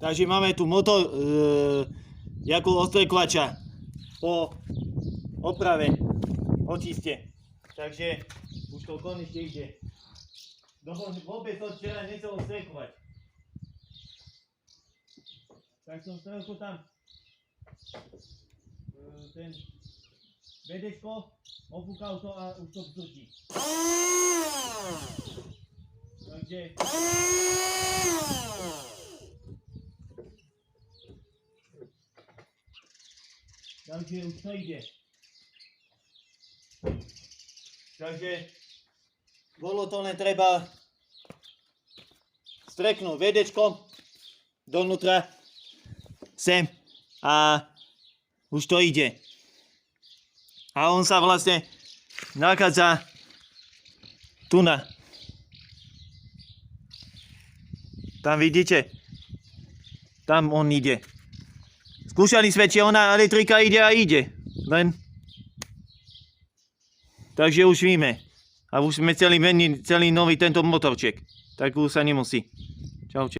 Takže máme tu motor Jakub odstrekovača po oprave, očiste. Takže už to konečne ide. Vôbec to včera nechcel odstrekovať. Tak som strelko tam ten BDčko, ofúkal to a už to vzdrží. Takže už to ide. Takže bolo to len treba streknúť VDčko donútra sem a už to ide. A on sa vlastne nachádza tu na. Tam vidíte? Tam on ide. Skúšaný svedčí, ona elektrika ide a ide. Len. Takže už vieme. A už sme celý nový tento motorček. Tak už sa nemusí. Čaute.